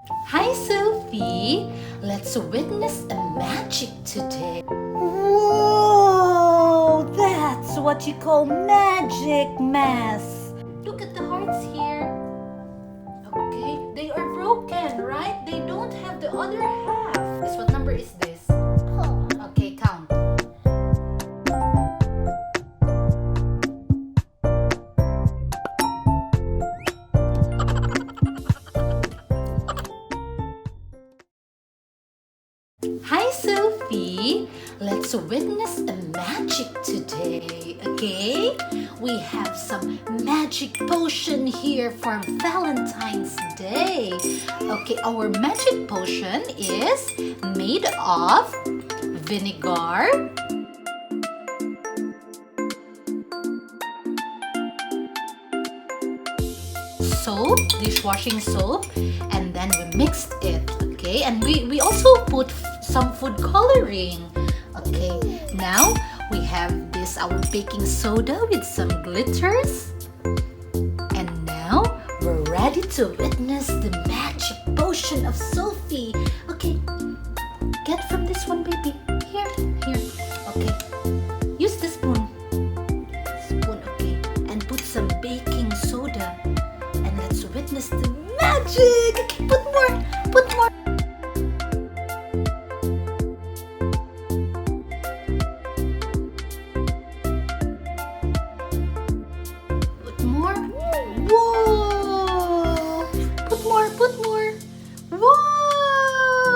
Hi, Sophie. Let's witness a magic today. Whoa! That's what you call magic, Mass. Look at the hearts here. Okay, they are broken, right? They don't have the other half. What number is this? Okay, count. Hi, Sophie. Let's witness a magic today, okay? We have some magic potion here for Valentine's Day. Okay, our magic potion is made of vinegar, soap, dishwashing soap, and then we mixed it, okay? And we also put some food coloring. Okay, now we have this, our baking soda with some glitters. And now we're ready to witness the magic potion of Sophie. Okay, get from this one, baby. Here. Okay, use the spoon. Okay, and put some baking soda. And let's witness the magic. Okay, put more. Put more. Whoa! Put more. Whoa!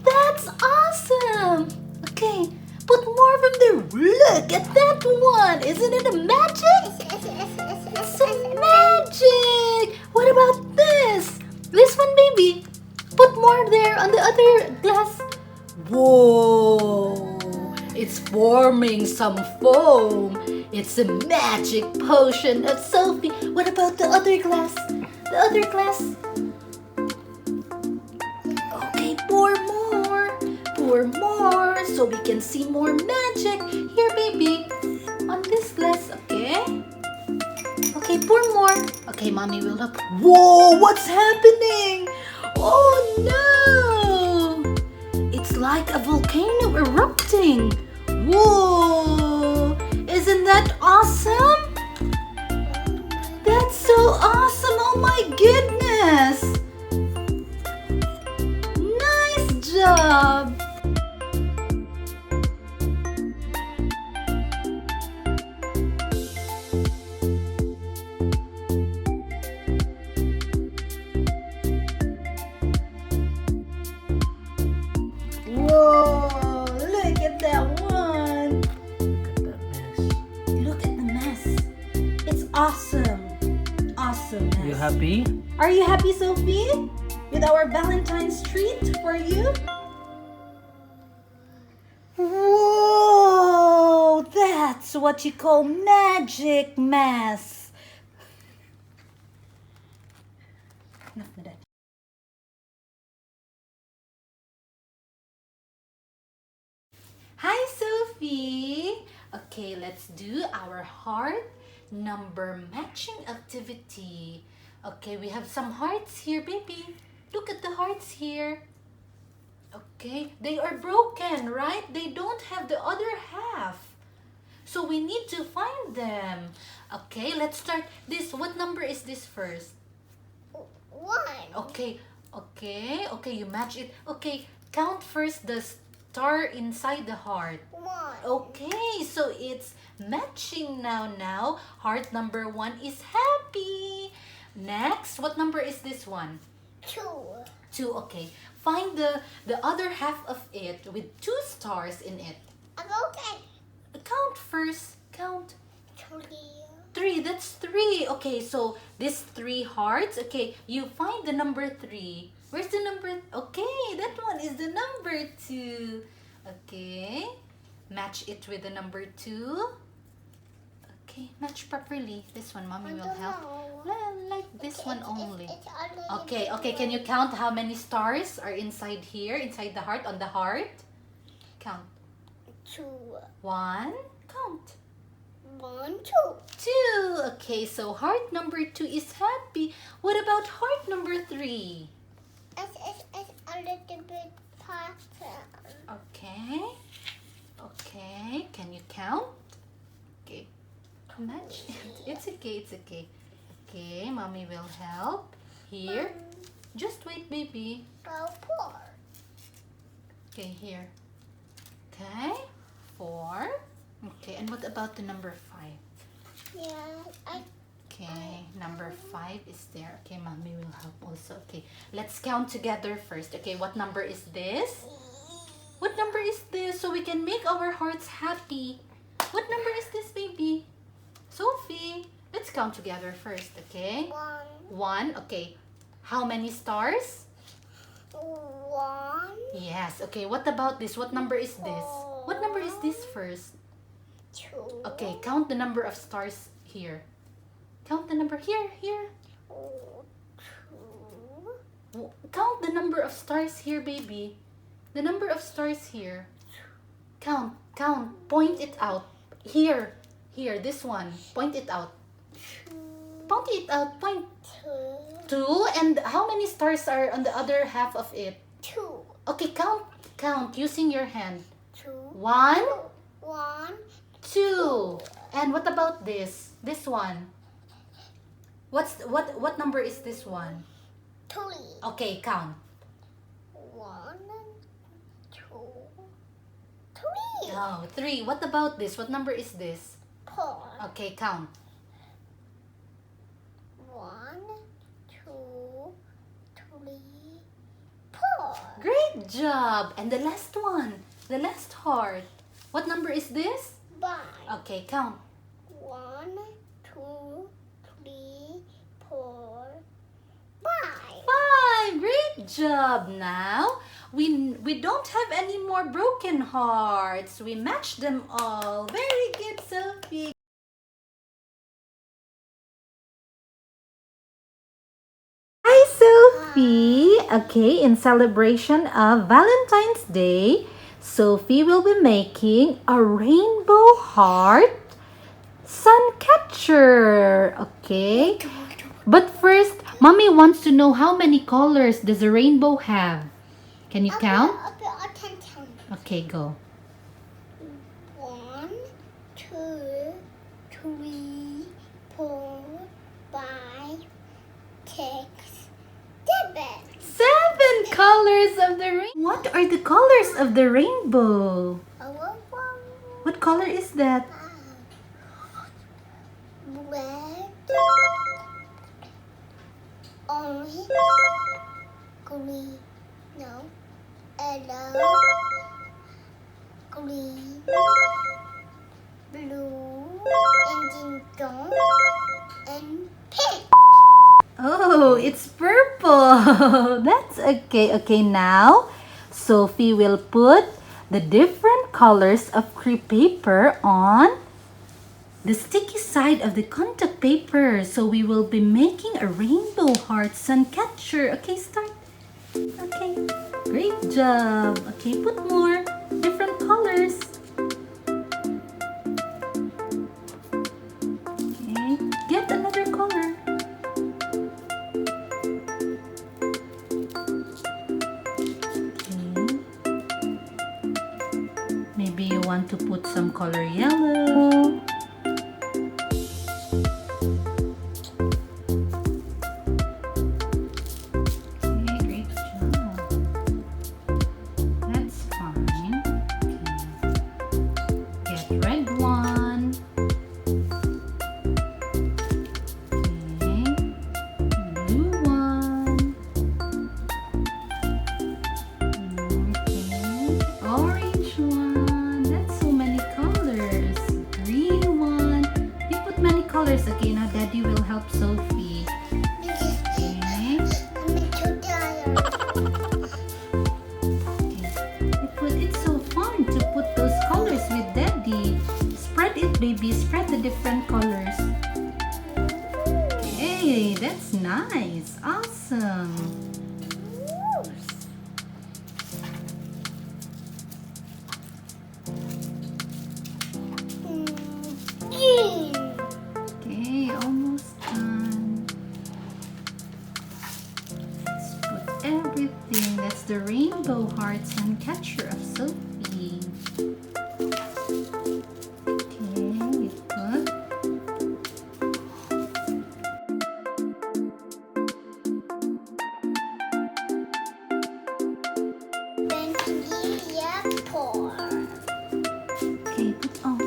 That's awesome. Okay, put more from there. Look at that one. Isn't it a magic? It's a magic. What about this? This one, baby. Put more there on the other glass. Whoa! It's forming some foam. It's a magic potion of Sophie. What about the other glass? The other glass. Okay, pour more. Pour more so we can see more magic. Here, baby. On this glass, okay? Okay, pour more. Okay, mommy will help. Whoa, what's happening? Oh no! It's like a volcano erupting. Whoa! Isn't that awesome? That's so awesome! Oh my goodness! Nice job! Whoa! Look at that one! Look at the mess. It's awesome. Awesome mess. You happy? Are you happy, Sophie? With our Valentine's treat for you? Whoa! That's what you call magic, Mass. Enough na that. Hi, Sophie. Okay, let's do our heart number matching activity. Okay, we have some hearts here, baby. Look at the hearts here. Okay, they are broken, right? They don't have the other half. So we need to find them. Okay, let's start this. What number is this first? 1. Okay, you match it. Okay, count first the star inside the heart. 1. Okay, so it's matching now. Heart number 1 is happy. Next, what number is this one? 2. 2, okay. Find the other half of it with 2 stars in it. Okay. Count first. Count. 3. 3, that's 3. Okay, so this 3 hearts. Okay, you find the number 3. Where's the number? Okay, that one is the number 2. Okay, match it with the number 2. Okay, match properly. This one, mommy will help. Like this one only. Okay, can you count how many stars are inside here, inside the heart, on the heart? Count. 2. 1, count. 1, 2. 2. Okay, so heart number 2 is happy. What about heart number 3? It's a little bit faster. Okay. Okay, can you count? Okay. Match it. It's okay, it's okay. Okay, mommy will help. Here. Just wait, baby. 4. Okay, here. Okay. 4. Okay, and what about the number 5? Yeah, Okay, number 5 is there. Okay, mommy will help also. Okay, let's count together first. Okay, what number is this? What number is this? So we can make our hearts happy. What number is this, baby? Sophie, let's count together first, okay? 1. 1, okay. How many stars? 1. Yes, okay. What about this? What number is this? What number is this first? 2. Okay, count the number of stars here. Count the number here. 2. Count the number of stars here, baby. The number of stars here. Count. Point it out. Here, this one. Point it out. Point it out. Point. 2. And how many stars are on the other half of it? 2. Okay, count using your hand. 2. 1, 1. 2. And what about this? This one. What number is this one? 3. Okay, count. 1, 2, 3. Oh, 3. What about this? What number is this? 4. Okay, count. 1, 2, 3, 4. Great job. And the last one. The last heart. What number is this? 5. Okay, count. 1, 2, 3, 4, 5. 5. Great job. Now, we don't have any more broken hearts. We matched them all. Very good, Sophie. Hi, Sophie. Okay, in celebration of Valentine's Day, Sophie will be making a rainbow heart Suncatcher. Okay. But first, mommy wants to know how many colors does a rainbow have? Can you count? I can count. Okay, go. 1, 2, 3, 4, 5, 6, 7. 7 colors of the rainbow. What are the colors of the rainbow? What color is that? Red, orange, green, no, yellow, green, blue, and gold, and pink. Oh, it's purple. That's okay. Okay, now Sophie will put the different colors of crepe paper on the sticky side of the contact paper. So we will be making a rainbow heart Suncatcher. Okay, start. Okay, great job. Okay, put more different colors. Okay, get another color. Okay. Maybe you want to put some color yellow. Okay, now Daddy will help Sophie. Okay. It's so fun to put those colors with Daddy. Spread it, baby. Spread the different colors. Okay, that's nice. Awesome. everything. That's the rainbow heart Suncatcher of Sophie. Okay, you put. Pour. Okay, put on.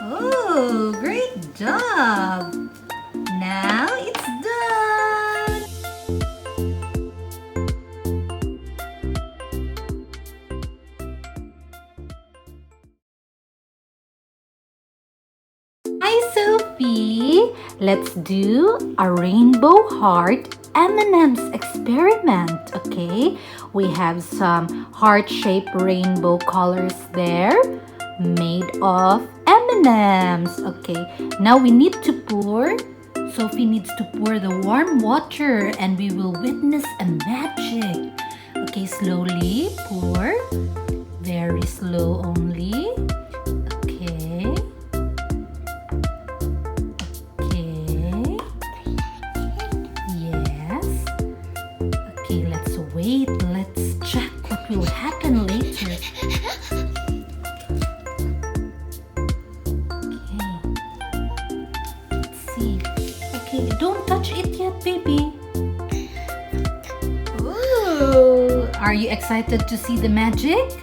Oh, great job! Now it's done! Hi, Sophie! Let's do a rainbow heart M&Ms experiment, okay? We have some heart-shaped rainbow colors there made of M&Ms. Okay, now we need to Sophie needs to pour the warm water and we will witness a magic. Okay, slowly pour. Very slow only. Okay. Okay. Yes. Okay, let's wait. Let's check what will happen later. Okay, don't touch it yet, baby. Ooh, are you excited to see the magic?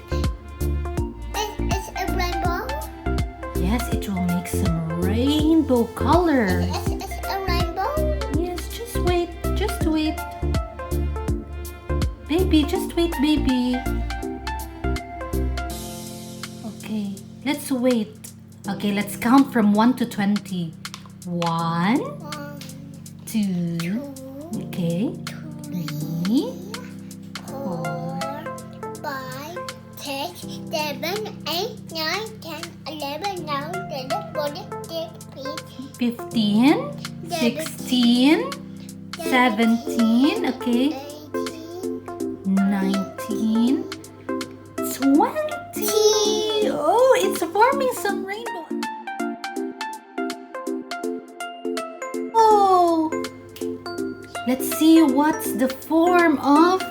It's a rainbow. Yes, it will make some rainbow colors. It's a rainbow. Yes, just wait, just wait. Baby, just wait, baby. Okay, let's wait. Okay, let's count from 1 to 20. 1, 2, okay, 3, 4, 5, 6, 7, 8, 9, 10, 11, 12, 13, 15, 16, 17, okay, 19, 20. Oh, it's forming some rainbow. Oh, let's see what's the form of